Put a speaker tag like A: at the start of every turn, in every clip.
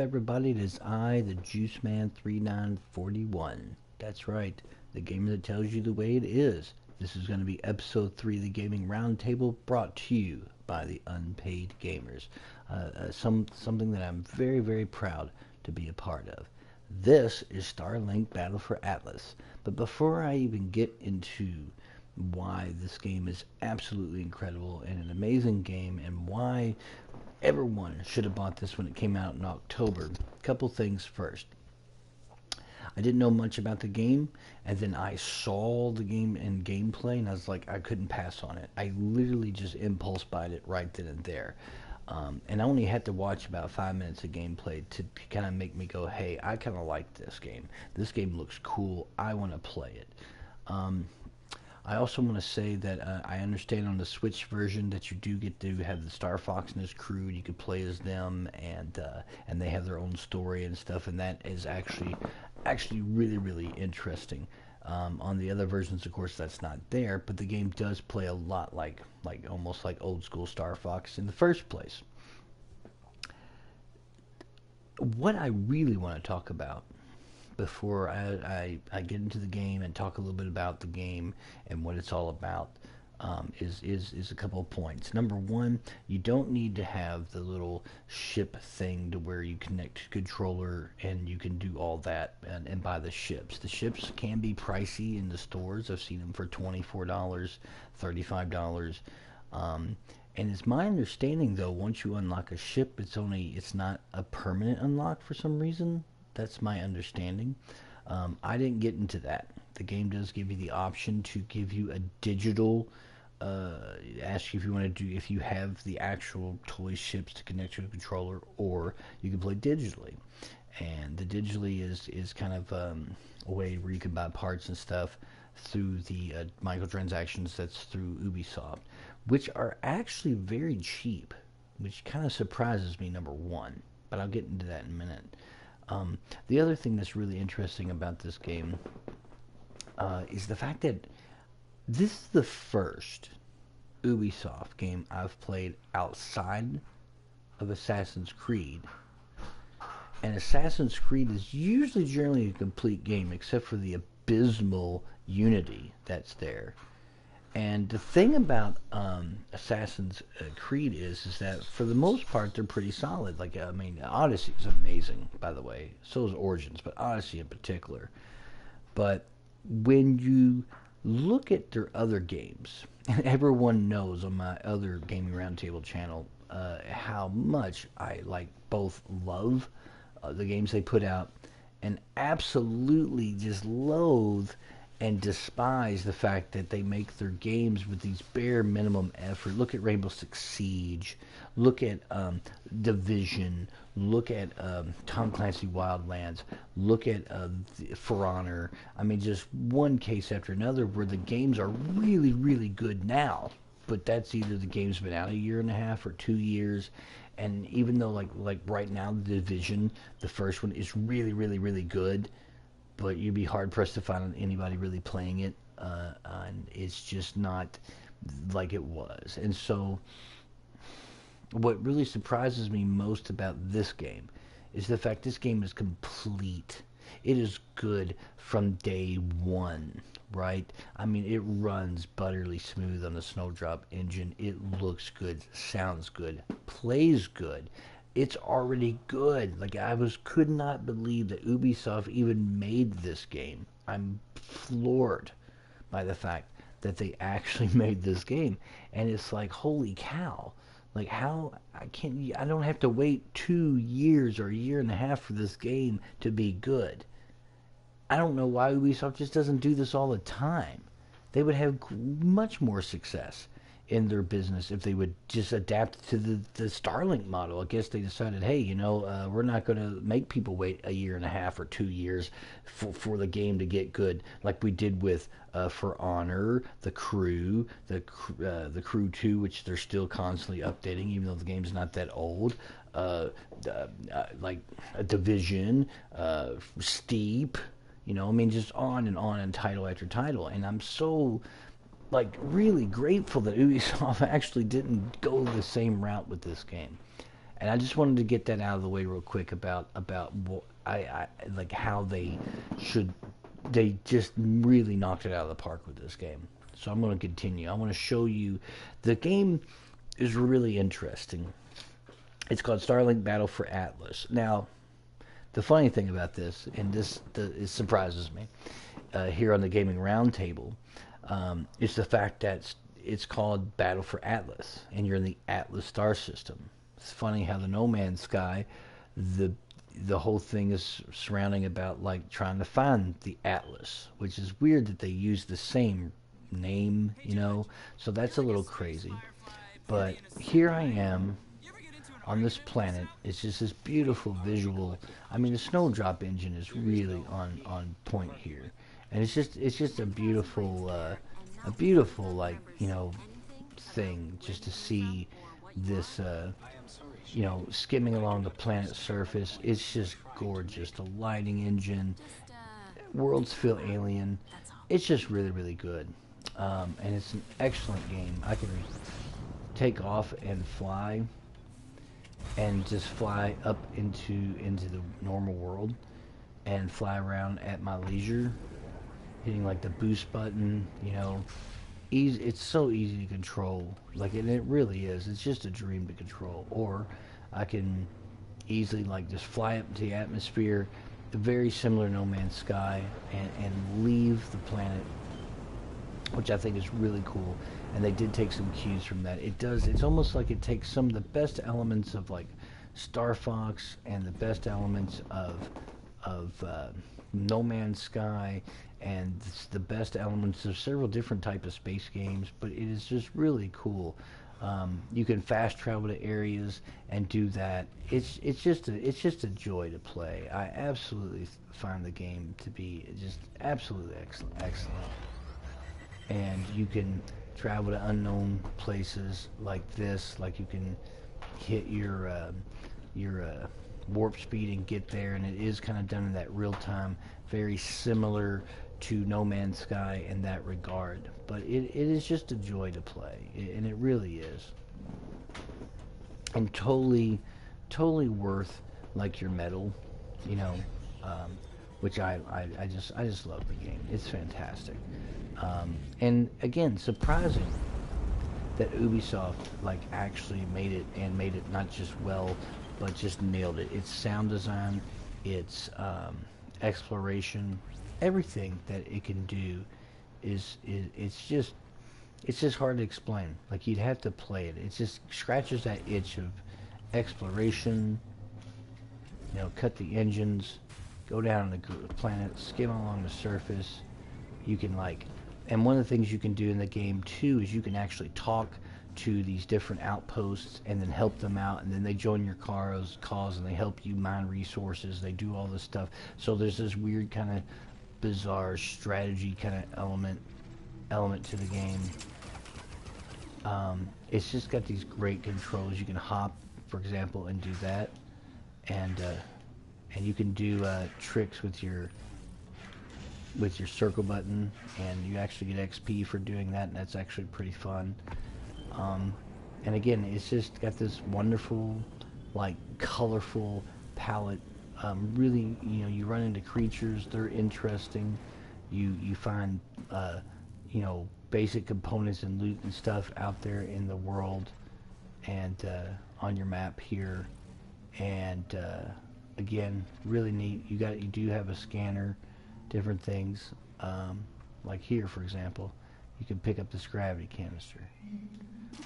A: everybody? It is I, the JUICEman3941. That's right, the gamer that tells you the way it is. This is going to be episode 3 of the Gaming Roundtable, brought to you by the Unpaid Gamers. Something that I'm very, very proud to be a part of. This is Starlink Battle for Atlas. But before I even get into why this game is absolutely incredible and an amazing game, and why everyone should have bought this when it came out in October, a couple things first. I didn't know much about the game, and then I saw the game and gameplay, and I was like, I couldn't pass on it. I literally just impulse bought it right then and there. And I only had to watch about 5 minutes of gameplay to kind of make me go, hey, I kind of like this game. This game looks cool. I want to play it. I also want to say that I understand on the Switch version that you do get to have the Star Fox and his crew. You can play as them, and they have their own story and stuff, and that is actually really, really interesting. On the other versions, of course, that's not there, but the game does play a lot like almost like old school Star Fox in the first place. What I really want to talk about before I get into the game and talk a little bit about the game and what it's all about is a couple of points. Number one, you don't need to have the little ship thing to where you connect to controller and you can do all that and buy the ships. The ships can be pricey in the stores. I've seen them for $24, $35. And it's my understanding, though, once you unlock a ship, it's not a permanent unlock for some reason. That's my understanding. I didn't get into that. The game does give you the option to give you a digital, ask you if you want to do, if you have the actual toy ships to connect to a controller, or you can play digitally. And the digitally is kind of a way where you can buy parts and stuff through the microtransactions that's through Ubisoft, which are actually very cheap, which kind of surprises me, number one. But I'll get into that in a minute. The other thing that's really interesting about this game is the fact that this is the first Ubisoft game I've played outside of Assassin's Creed. And Assassin's Creed is usually generally a complete game, except for the abysmal Unity that's there. And the thing about Assassin's Creed is that for the most part they're pretty solid. Like, I mean, Odyssey is amazing, by the way. So is Origins, but Odyssey in particular. But when you look at their other games, and everyone knows on my other Gaming Roundtable channel how much I both love the games they put out and absolutely just loathe and despise the fact that they make their games with these bare minimum effort. Look at Rainbow Six Siege, look at Division, look at Tom Clancy Wildlands, look at For Honor. I mean, just one case after another where the games are really, really good now, but that's either the game's been out a year and a half or 2 years. And even though like right now, the Division, the first one, is really, really, really good, but you'd be hard-pressed to find anybody really playing it, and it's just not like it was. And so what really surprises me most about this game is the fact this game is complete. It is good from day one, right? I mean, it runs butterly smooth on the Snowdrop engine. It looks good, sounds good, plays good. It's already good. Like, could not believe that Ubisoft even made this game. I'm floored by the fact that they actually made this game. And it's like, holy cow. Like, how I don't have to wait 2 years or a year and a half for this game to be good. I don't know why Ubisoft just doesn't do this all the time. They would have much more success in their business if they would just adapt to the Starlink model. I guess they decided, hey, we're not going to make people wait a year and a half or 2 years for the game to get good, like we did with For Honor, The Crew, the Crew 2, which they're still constantly updating, even though the game's not that old. Like a Division, Steep, I mean, just on and title after title. And I'm so really grateful that Ubisoft actually didn't go the same route with this game. And I just wanted to get that out of the way real quick about what I like how they just really knocked it out of the park with this game. So I'm going to continue. I want to show you the game is really interesting. It's called Starlink Battle for Atlas. Now, the funny thing about this, and it surprises me, here on the Gaming Roundtable, is the fact that it's called Battle for Atlas, and you're in the Atlas star system. It's funny how the No Man's Sky, the whole thing is surrounding about like trying to find the Atlas, which is weird that they use the same name, you know. So that's a little crazy. But here I am on this planet. It's just this beautiful visual. I mean, the Snowdrop engine is really on point here, and it's just a beautiful like, you know, thing just to see this you know, skimming along the planet's surface. It's just gorgeous. The lighting engine, worlds feel alien. It's just really, really good. And it's an excellent game. I can take off and fly and just fly up into the normal world and fly around at my leisure, hitting like the boost button, you know. Easy, it's so easy to control, like, and it really is. It's just a dream to control. Or I can easily like just fly up into the atmosphere, very similar to No Man's Sky, and leave the planet, which I think is really cool. And they did take some cues from that. It's almost like it takes some of the best elements of like Star Fox and the best elements of No Man's Sky, and the best elements of several different types of space games. But it is just really cool. You can fast travel to areas and do that. It's just a joy to play. I absolutely find the game to be just absolutely excellent. And you can travel to unknown places like this. Like you can hit your warp speed and get there, and it is kind of done in that real time, very similar to No Man's Sky in that regard. But it is just a joy to play, and it really is, and totally worth like your medal, you know. Which I just love the game. It's fantastic, and again, surprising that Ubisoft like actually made it not just well, but just nailed it. Its sound design, its exploration, everything that it can do is it's just hard to explain. Like, you'd have to play it. It just scratches that itch of exploration. You know, cut the engines, go down the planet, skim along the surface. You can like, and one of the things you can do in the game too is you can actually talk to these different outposts and then help them out, and then they join your cause and they help you mine resources. They do all this stuff. So there's this weird kind of bizarre strategy kind of element to the game. It's just got these great controls. You can hop, for example, and do that, and you can do tricks with your circle button, and you actually get XP for doing that, and that's actually pretty fun. And again, it's just got this wonderful, like, colorful palette. Really, you know, you run into creatures, they're interesting. You find, you know, basic components and loot and stuff out there in the world, and on your map here. And again, really neat. You do have a scanner, different things. Like here, for example, you can pick up this gravity canister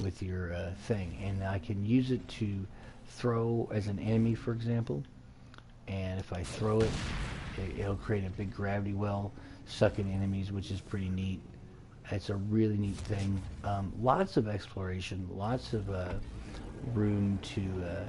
A: with your thing, and I can use it to throw as an enemy, for example. And if I throw it, it'll create a big gravity well, sucking enemies, which is pretty neat. It's a really neat thing. Lots of exploration, lots of room to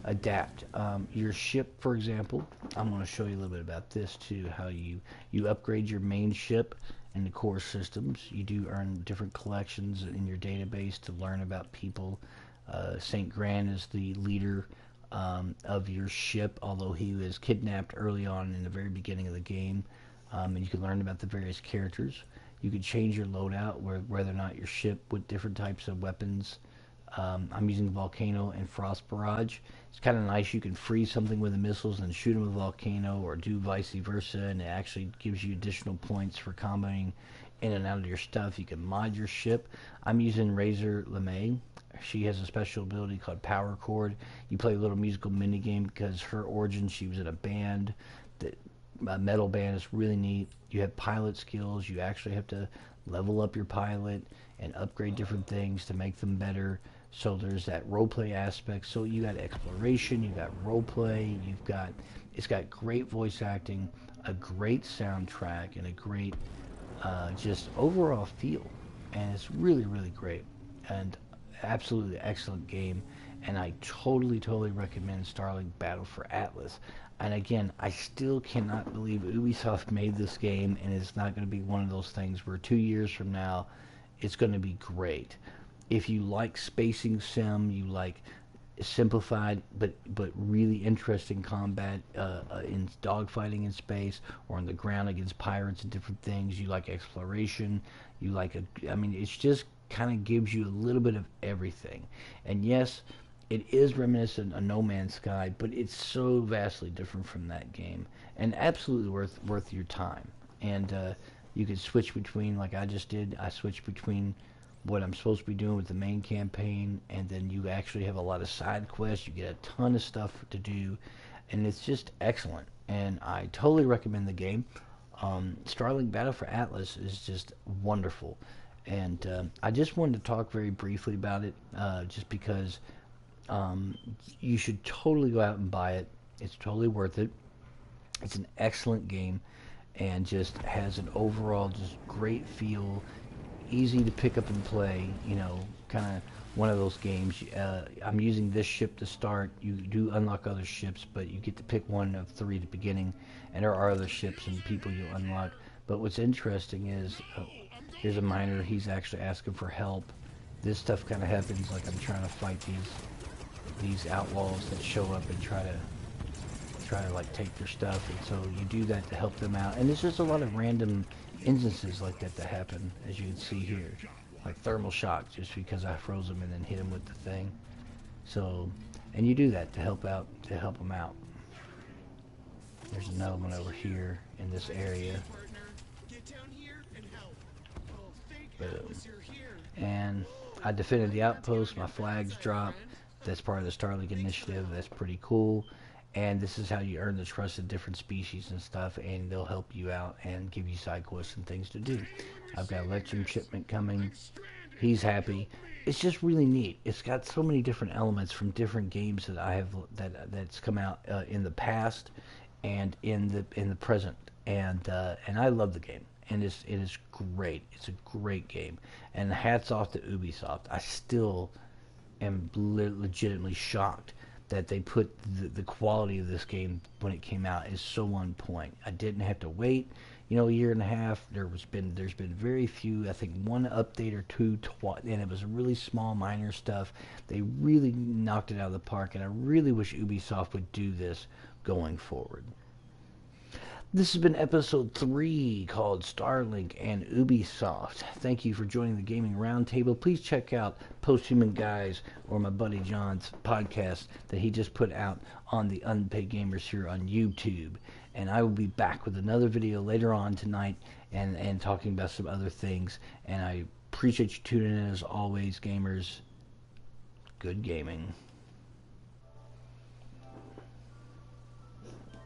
A: adapt. Your ship, for example, I'm going to show you a little bit about this too, how you upgrade your main ship in the core systems. You do earn different collections in your database to learn about people. St. Gran is the leader of your ship, although he was kidnapped early on in the very beginning of the game. And you can learn about the various characters. You can change your loadout, whether or not your ship with different types of weapons, I'm using Volcano and Frost Barrage. It's kind of nice. You can freeze something with the missiles and shoot them with Volcano, or do vice versa, and it actually gives you additional points for comboing in and out of your stuff. You can mod your ship. I'm using Razor LeMay. She has a special ability called Power Chord. You play a little musical mini game because her origin, she was in a band, a metal band. Is really neat. You have pilot skills. You actually have to level up your pilot and upgrade different things to make them better. So there's that roleplay aspect. So you got exploration, you got roleplay, it's got great voice acting, a great soundtrack, and a great just overall feel. And it's really, really great. And absolutely excellent game. And I totally recommend Starlink Battle for Atlas. And again, I still cannot believe Ubisoft made this game, and it's not going to be one of those things where 2 years from now it's going to be great. If you like spacing sim, you like simplified but really interesting combat in dogfighting in space or on the ground against pirates and different things, you like exploration, you like I mean, it's just kind of gives you a little bit of everything. And yes, it is reminiscent of No Man's Sky, but it's so vastly different from that game, and absolutely worth your time. And you can switch between, like I just did. I switched between what I'm supposed to be doing with the main campaign, and then you actually have a lot of side quests. You get a ton of stuff to do, and it's just excellent. And I totally recommend the game. Starlink Battle for Atlas is just wonderful, and I just wanted to talk very briefly about it, just because you should totally go out and buy it. It's totally worth it. It's an excellent game, and just has an overall just great feel, easy to pick up and play, kind of one of those games. I'm using this ship to start. You do unlock other ships, but you get to pick one of 3 at the beginning, and there are other ships and people you unlock. But what's interesting is, here's a miner. He's actually asking for help. This stuff kind of happens like I'm trying to fight these outlaws that show up and try to like take their stuff, and so you do that to help them out. And there's just a lot of random instances like that happen, as you can see here, like thermal shock, just because I froze them and then hit them with the thing. So, and you do that to help them out. There's another one over here in this area. Boom. And I defended the outpost. My flags dropped. That's part of the Starlink initiative. That's pretty cool. And this is how you earn the trust of different species and stuff, and they'll help you out and give you side quests and things to do. I've got a lecture shipment coming. He's happy. It's just really neat. It's got so many different elements from different games that I have that's come out in the past and in the present, and I love the game. And it is great. It's a great game. And hats off to Ubisoft. I still am legitimately shocked that they put the quality of this game when it came out is so on point. I didn't have to wait, a year and a half. There's been very few, I think one update or two, and it was really small, minor stuff. They really knocked it out of the park, and I really wish Ubisoft would do this going forward. This has been episode 3 called Starlink and Ubisoft. Thank you for joining the Gaming Roundtable. Please check out Posthuman Guys, or my buddy John's podcast that he just put out on the Unpaid Gamers here on YouTube. And I will be back with another video later on tonight and talking about some other things. And I appreciate you tuning in as always, gamers. Good gaming.